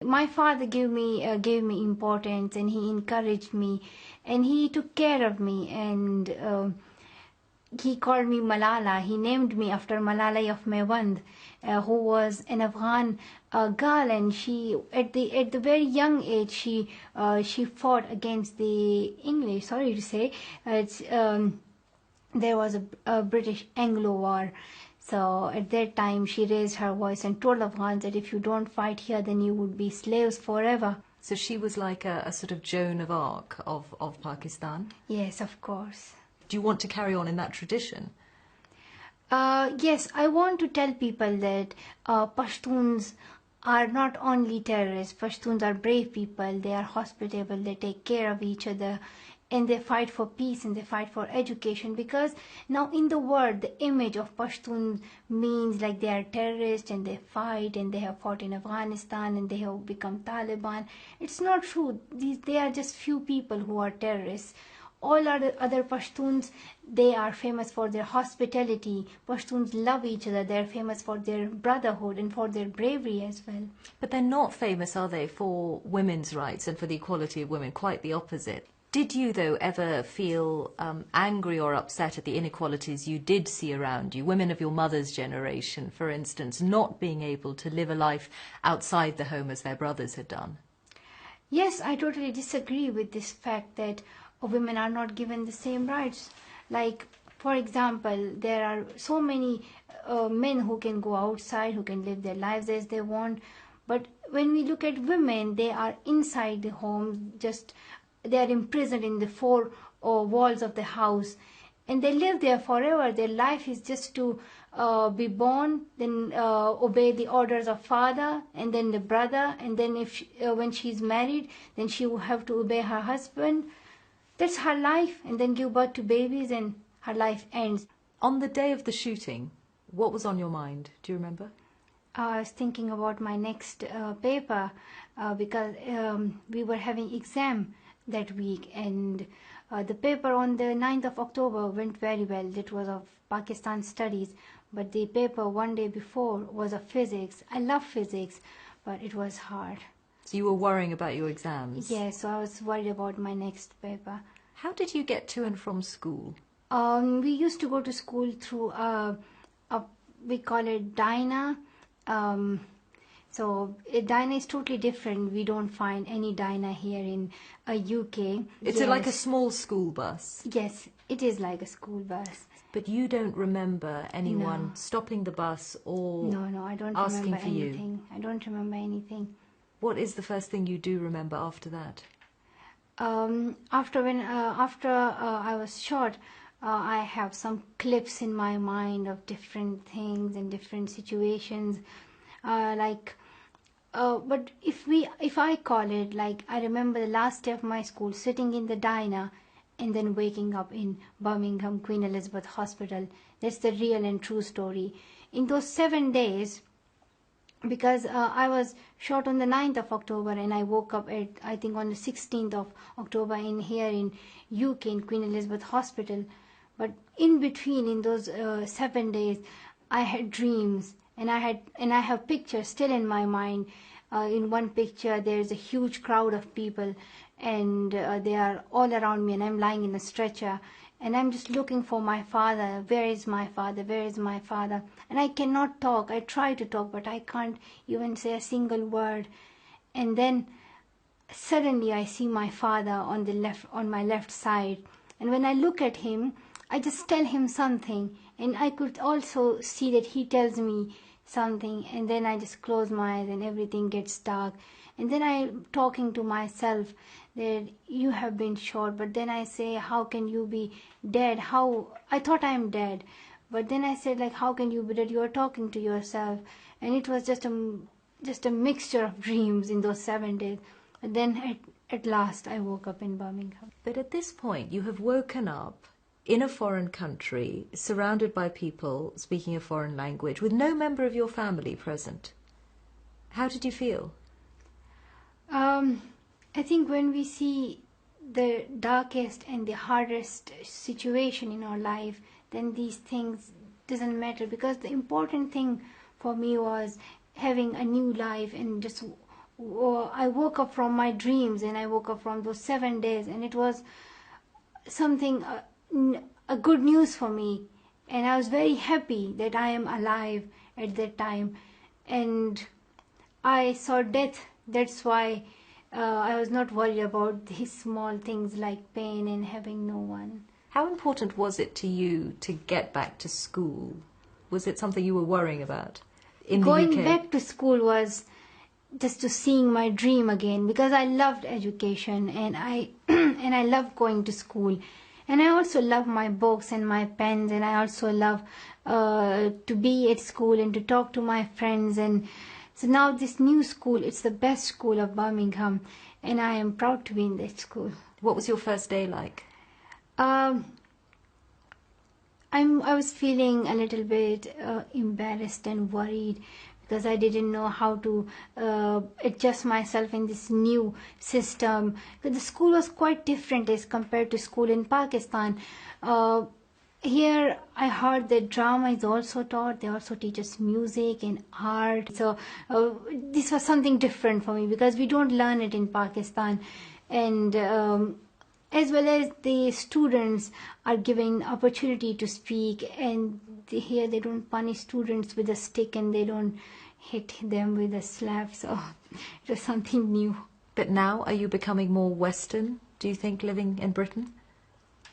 My father gave me importance, and he encouraged me, and he took care of me, and he called me Malala. He named me after Malala Yousafzai, who was an Afghan girl, and she at the very young age she fought against the English. Sorry to say, there was a British Anglo War. So at that time she raised her voice and told Afghans that if you don't fight here, then you would be slaves forever. So she was like a sort of Joan of Arc of Pakistan? Yes, of course. Do you want to carry on in that tradition? Yes, I want to tell people that Pashtuns are not only terrorists. Pashtuns are brave people. They are hospitable. They take care of each other, and they fight for peace, and they fight for education. Because now in the world, the image of Pashtuns means like they are terrorists and they fight, and they have fought in Afghanistan and they have become Taliban. It's not true. They are just few people who are terrorists. All other Pashtuns, they are famous for their hospitality. Pashtuns love each other. They're famous for their brotherhood and for their bravery as well. But they're not famous, are they, for women's rights and for the equality of women? Quite the opposite. Did you, though, ever feel angry or upset at the inequalities you did see around you? Women of your mother's generation, for instance, not being able to live a life outside the home as their brothers had done? Yes, I totally disagree with this fact that women are not given the same rights. Like, for example, there are so many men who can go outside, who can live their lives as they want. But when we look at women, they are inside the home, they are imprisoned in the four walls of the house, and they live there forever. Their life is just to be born, then obey the orders of father, and then the brother, and then when she's married, then she will have to obey her husband. That's her life, and then give birth to babies, and her life ends. On the day of the shooting, what was on your mind? Do you remember? I was thinking about my next paper because we were having exam that week, and the paper on the 9th of October went very well. It was of Pakistan studies, but the paper one day before was of physics. I love physics, but it was hard. So you were worrying about your exams? Yes, so I was worried about my next paper. How did you get to and from school? We used to go to school through we call it Dyna. So Dyna is totally different. We don't find any Dyna here in UK. It's like a small school bus? Yes, it is like a school bus. But you don't remember anyone stopping the bus or No, I don't asking remember for you? anything. I don't remember anything. What is the first thing you do remember after that? After I was shot, I have some clips in my mind of different things and different situations. But if I call it, like, I remember the last day of my school, sitting in the diner, and then waking up in Birmingham Queen Elizabeth Hospital. That's the real and true story. In those 7 days, because I was shot on the 9th of October, and I woke up I think on the 16th of October here in UK in Queen Elizabeth Hospital. But in between, in those 7 days, I had dreams, and I have pictures still in my mind. In one picture, there is a huge crowd of people, and they are all around me, and I'm lying in a stretcher, and I'm just looking for my father. Where is my father? Where is my father? And I cannot talk. I try to talk, but I can't even say a single word. And then suddenly I see my father on my left side. And when I look at him, I just tell him something, and I could also see that he tells me something, and then I just close my eyes and everything gets dark. And then I'm talking to myself that you have been shot, but then I say, how can you be dead? I thought I am dead, but then I said, like, how can you be dead? You are talking to yourself. And it was just a mixture of dreams in those 7 days. But then at last I woke up in Birmingham. But at this point, you have woken up in a foreign country, surrounded by people speaking a foreign language, with no member of your family present. How did you feel? I think when we see the darkest and the hardest situation in our life, then these things doesn't matter, because the important thing for me was having a new life and just I woke up from my dreams, and I woke up from those 7 days, and it was something, a good news for me. And I was very happy that I am alive at that time. And I saw death. That's why I was not worried about these small things like pain and having no one. How important was it to you to get back to school? Was it something you were worrying about in the UK? Going back to school was just to seeing my dream again, because I loved education, and I and I loved going to school, and I also love my books and my pens, and I also love to be at school and to talk to my friends. And so now this new school, it's the best school of Birmingham, and I am proud to be in that school. What was your first day like? I was feeling a little bit embarrassed and worried, because I didn't know how to adjust myself in this new system. But the school was quite different as compared to school in Pakistan. Here I heard that drama is also taught. They also teach us music and art. So this was something different for me, because we don't learn it in Pakistan. And as well as the students are given opportunity to speak, and here they don't punish students with a stick, and they don't hit them with a slap. So it was something new. But now, are you becoming more Western, do you think, living in Britain?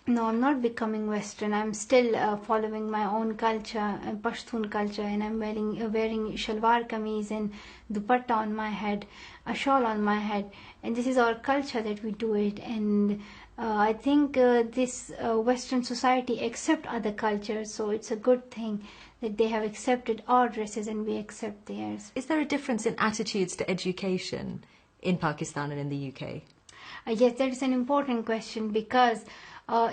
No, I'm not becoming Western. I'm still following my own culture, Pashtun culture, and I'm wearing shalwar kameez and dupatta on my head, a shawl on my head, and this is our culture that we do it. And I think this Western society accept other cultures, so it's a good thing that they have accepted our dresses and we accept theirs. Is there a difference in attitudes to education in Pakistan and in the UK? Yes, that is an important question, because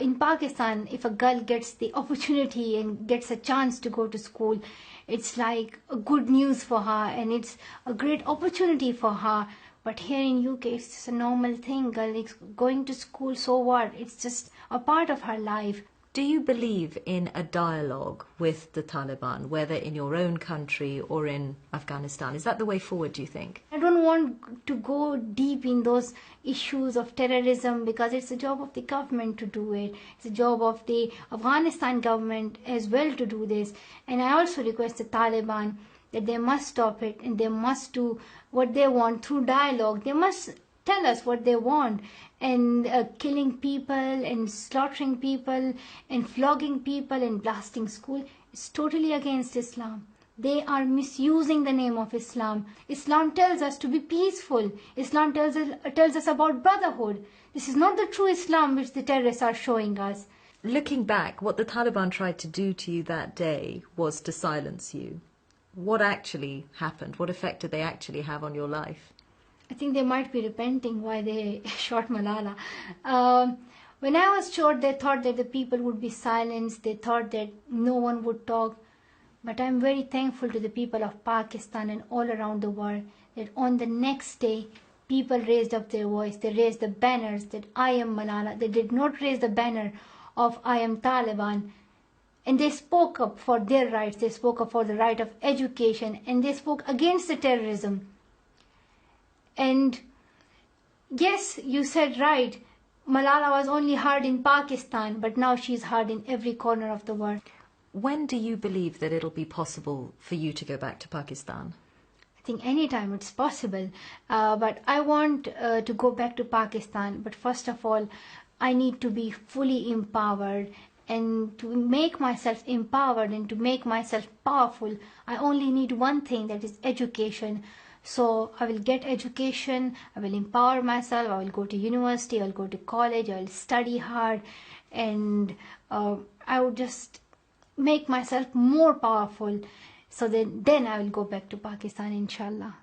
in Pakistan, if a girl gets the opportunity and gets a chance to go to school, it's like a good news for her, and it's a great opportunity for her. But here in UK, it's just a normal thing. Girl is going to school, so what? It's just a part of her life. Do you believe in a dialogue with the Taliban, whether in your own country or in Afghanistan? Is that the way forward, do you think? I don't want to go deep in those issues of terrorism, because it's a job of the government to do it. It's a job of the Afghanistan government as well to do this. And I also request the Taliban that they must stop it, and they must do what they want through dialogue. They must tell us what they want. And killing people and slaughtering people and flogging people and blasting school is totally against Islam. They are misusing the name of Islam. Islam tells us to be peaceful. Islam tells us about brotherhood. This is not the true Islam which the terrorists are showing us. Looking back, what the Taliban tried to do to you that day was to silence you. What actually happened? What effect did they actually have on your life? I think they might be repenting why they shot Malala. When I was shot, they thought that the people would be silenced. They thought that no one would talk. But I'm very thankful to the people of Pakistan and all around the world that on the next day, people raised up their voice. They raised the banners that I am Malala. They did not raise the banner of I am Taliban. And they spoke up for their rights. They spoke up for the right of education. And they spoke against the terrorism. And yes, you said right. Malala was only heard in Pakistan, but now she's heard in every corner of the world. When do you believe that it'll be possible for you to go back to Pakistan? I think anytime it's possible. But I want to go back to Pakistan. But first of all, I need to be fully empowered. And to make myself empowered and to make myself powerful, I only need one thing, that is education. So I will get education, I will empower myself, I will go to university, I will go to college, I will study hard, and I would just make myself more powerful. So then I will go back to Pakistan, inshallah.